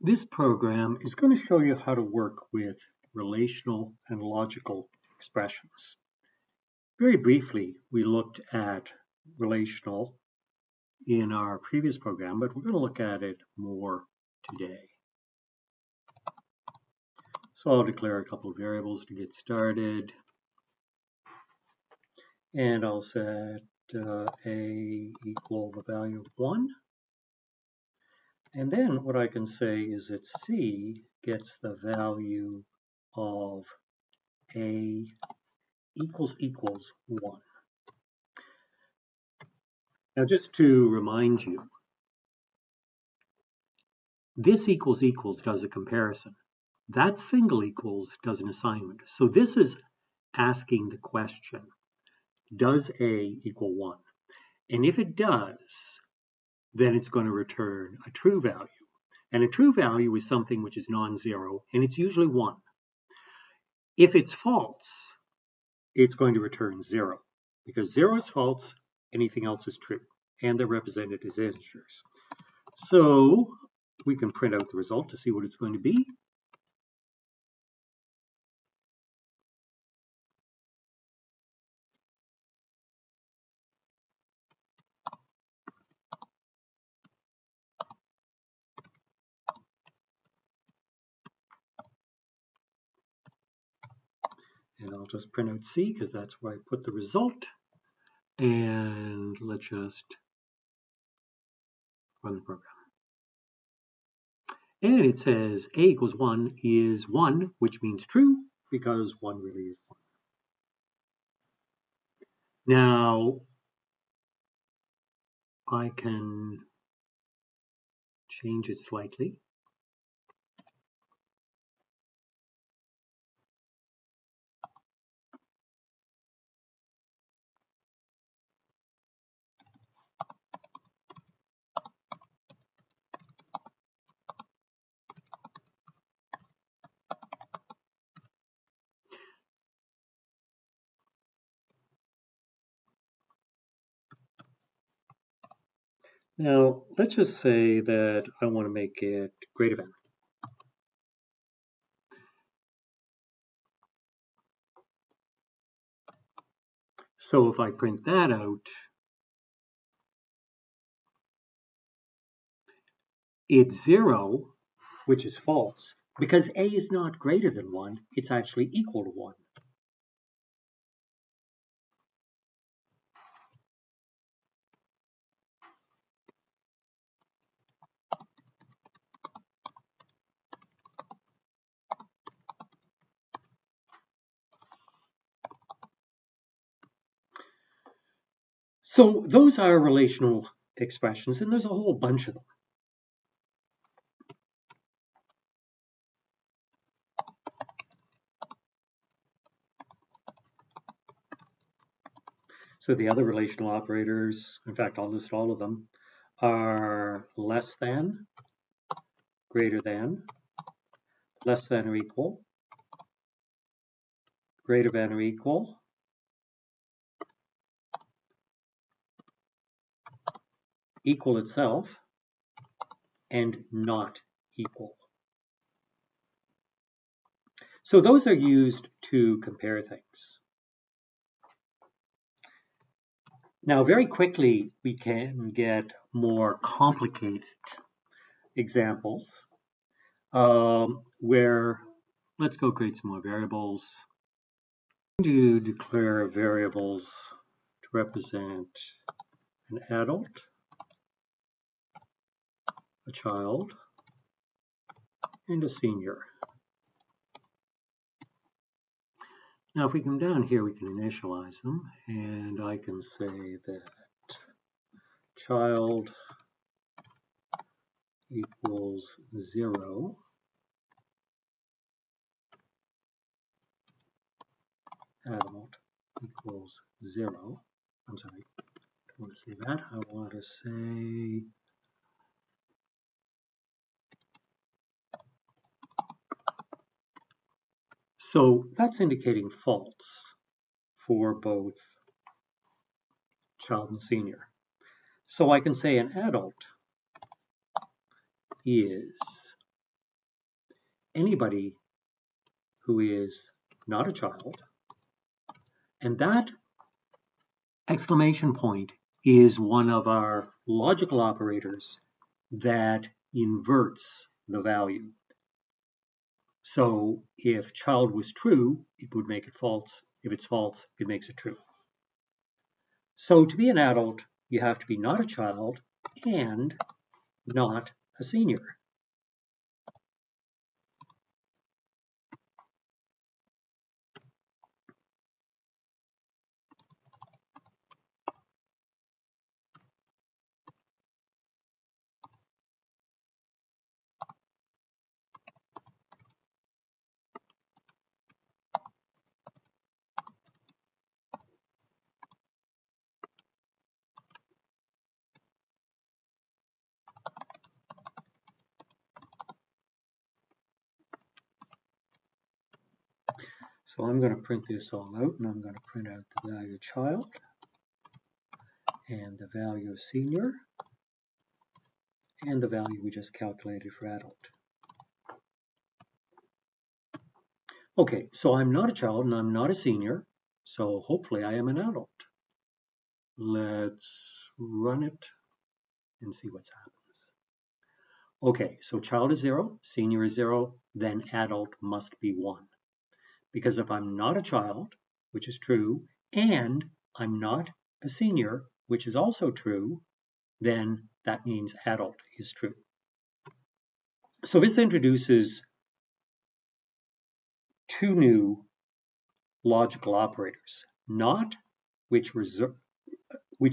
This program is going to show you how to work with relational and logical expressions. Very briefly, we looked at relational in our previous program, but we're going to look at it more today. So I'll declare a couple of variables to get started. And I'll set a equal the value of 1. And then what I can say is that C gets the value of A equals 1. Now just to remind you, this equals does a comparison. That single equals does an assignment. So this is asking the question, does A equal 1? And if it does, then it's going to return a true value. And a true value is something which is non-zero, and it's usually 1. If it's false, it's going to return 0, because 0 is false, anything else is true, and they're represented as integers. So we can print out the result to see what it's going to be. And I'll just print out C because that's where I put the result. And let's just run the program. And it says A equals 1 is 1, which means true because 1 really is 1. Now, I can change it slightly. Now, let's just say that I want to make it greater than. So if I print that out, it's 0, which is false, because A is not greater than 1, it's actually equal to 1. So those are relational expressions, and there's a whole bunch of them. So the other relational operators, in fact, I'll list all of them, are less than, greater than, less than or equal, greater than or equal, equal itself, and not equal. So those are used to compare things. Now, very quickly, we can get more complicated examples where, let's go create some more variables. I'm going to declare variables to represent an adult, a child, and a senior. Now, if we come down here, we can initialize them, and I can say that child equals 0, adult equals 0. I'm sorry, I don't want to say that. I want to say so that's indicating false for both child and senior. So I can say an adult is anybody who is not a child. And that exclamation point is one of our logical operators that inverts the value. So if child was true, it would make it false. If it's false, it makes it true. So to be an adult, you have to be not a child and not a senior. So I'm going to print this all out, and I'm going to print out the value of child and the value of senior and the value we just calculated for adult. Okay, so I'm not a child and I'm not a senior, so hopefully I am an adult. Let's run it and see what happens. Okay, so child is 0, senior is 0, then adult must be 1. Because if I'm not a child, which is true, and I'm not a senior, which is also true, then that means adult is true. So this introduces two new logical operators, not, which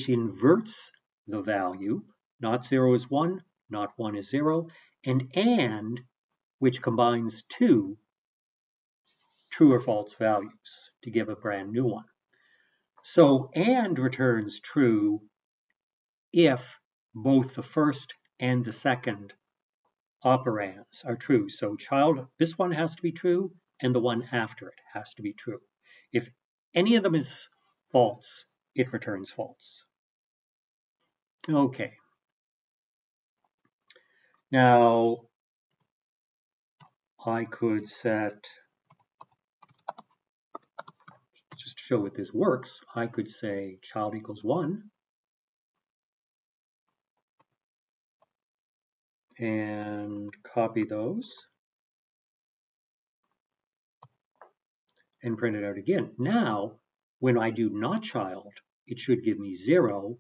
inverts the value, not 0 is 1, not 1 is 0, and which combines two true or false values to give a brand new one. So and returns true if both the first and the second operands are true. So child, this one has to be true, and the one after it has to be true. If any of them is false, it returns false. Okay. Now, I could set, just to show that this works, I could say child equals 1. And copy those. And print it out again. Now, when I do not child, it should give me 0.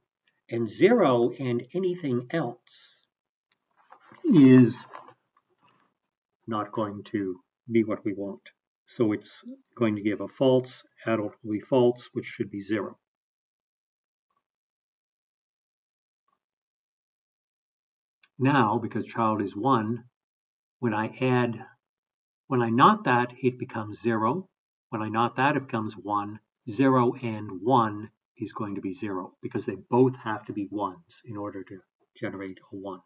And 0 and anything else is not going to be what we want. So it's going to give a false, adult will be false, which should be 0. Now, because child is 1, when I not that, it becomes 0. When I not that, it becomes 1. 0 and 1 is going to be 0 because they both have to be 1s in order to generate a 1.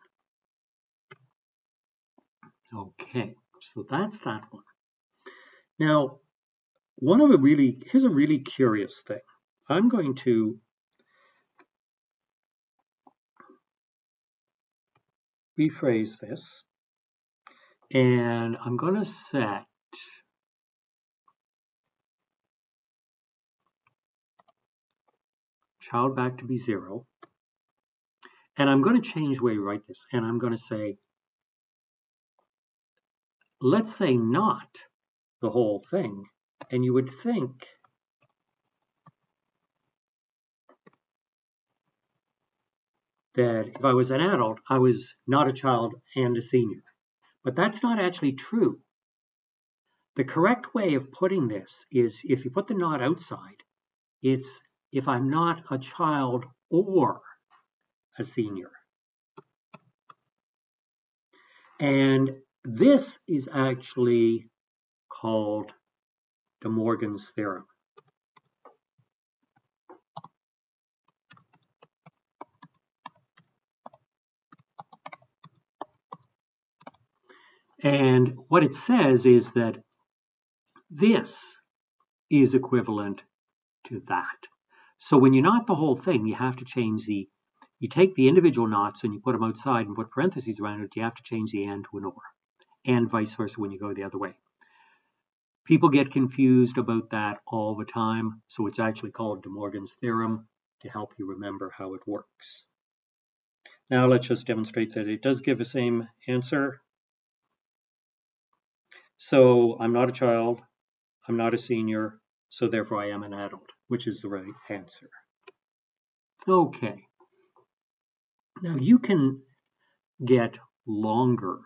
Okay, so that's that one. Now, here's a really curious thing. I'm going to rephrase this, and I'm going to set child back to be 0, and I'm going to change the way we write this, and I'm going to say, let's say not the whole thing, and you would think that if I was an adult, I was not a child and a senior. But that's not actually true. The correct way of putting this is if you put the not outside, it's if I'm not a child or a senior. And this is actually called De Morgan's theorem. And what it says is that this is equivalent to that. So when you not the whole thing, you have to change you take the individual knots and you put them outside and put parentheses around it, you have to change the and to an or. and vice versa when you go the other way. People get confused about that all the time, so it's actually called De Morgan's theorem to help you remember how it works. Now let's just demonstrate that it does give the same answer. So I'm not a child, I'm not a senior, so therefore I am an adult, which is the right answer. Okay. Now you can get longer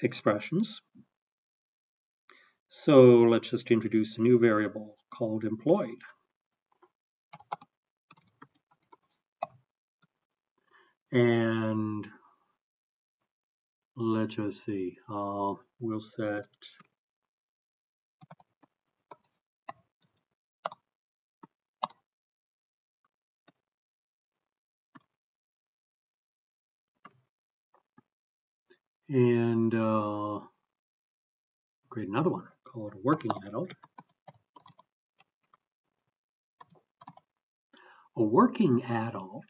expressions. So let's just introduce a new variable called employed. And let's just see, we'll set and create another one called a working adult. A working adult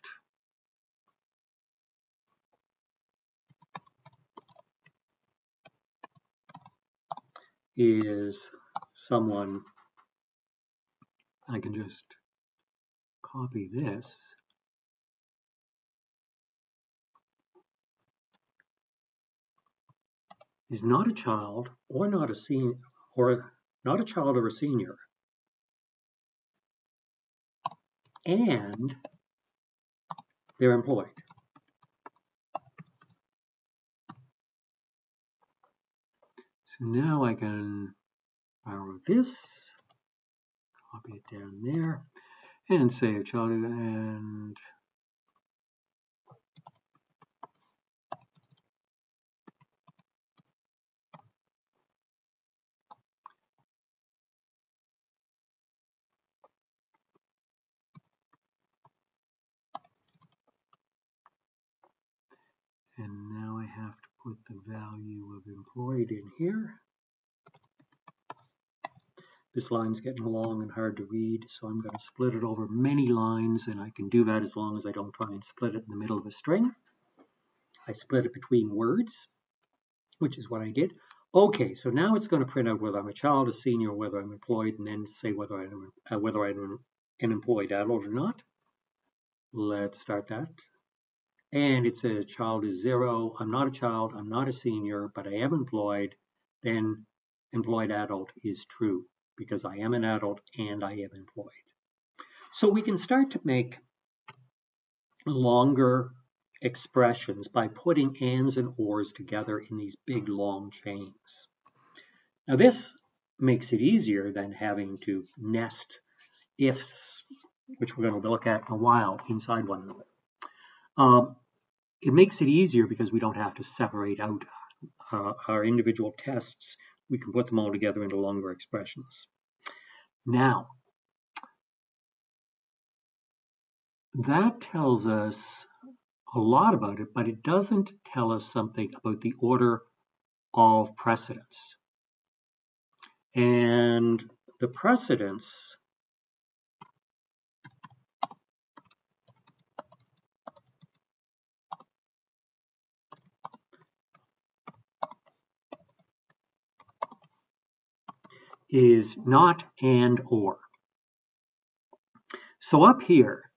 is someone, I can just copy this. Is not a child or not a senior or not a child or a senior, and they're employed. So now I can borrow this, copy it down there, and say a child and now I have to put the value of employed in here. This line's getting long and hard to read, so I'm going to split it over many lines, and I can do that as long as I don't try and split it in the middle of a string. I split it between words, which is what I did. Okay, so now it's going to print out whether I'm a child, a senior, whether I'm employed, and then say whether I'm an employed adult or not. Let's start that. And it says child is 0. I'm not a child, I'm not a senior, but I am employed. Then employed adult is true because I am an adult and I am employed. So we can start to make longer expressions by putting ands and ors together in these big long chains. Now this makes it easier than having to nest ifs, which we're going to look at in a while, inside one another. It makes it easier because we don't have to separate out our individual tests. We can put them all together into longer expressions. Now, that tells us a lot about it, but it doesn't tell us something about the order of precedence. And the precedence is not and or. So up here,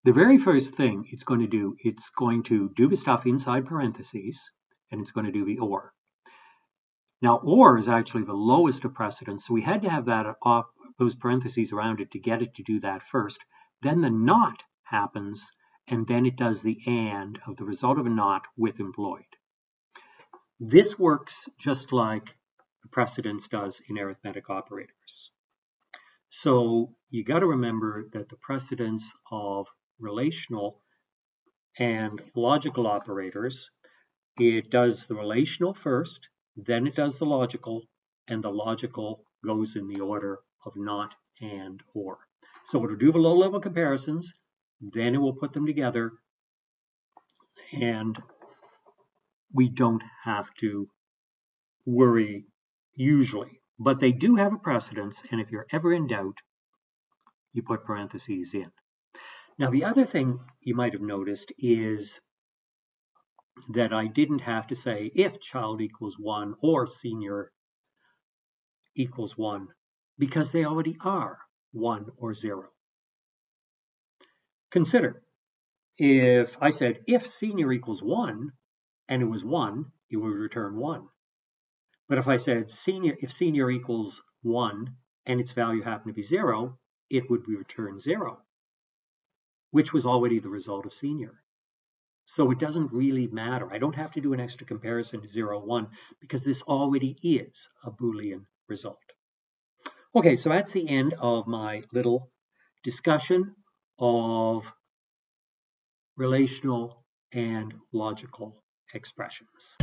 the very first thing it's going to do the stuff inside parentheses, and it's going to do the or. Now, or is actually the lowest of precedence, so we had to have that those parentheses around it to get it to do that first. Then the not happens, and then it does the and of the result of a not with employed. This works just like the precedence does in arithmetic operators. So you got to remember that the precedence of relational and logical operators, it does the relational first, then it does the logical, and the logical goes in the order of not and or. So it'll do the low-level comparisons, then it will put them together, and we don't have to worry usually. But they do have a precedence, and if you're ever in doubt, you put parentheses in. Now, the other thing you might have noticed is that I didn't have to say if child equals 1 or senior equals 1, because they already are 1 or 0. Consider, if I said if senior equals 1 and it was 1, it would return 1. But if I said if senior equals 1 and its value happened to be 0, it would return 0, which was already the result of senior. So it doesn't really matter. I don't have to do an extra comparison to 0, 1, because this already is a Boolean result. Okay, so that's the end of my little discussion of relational and logical expressions.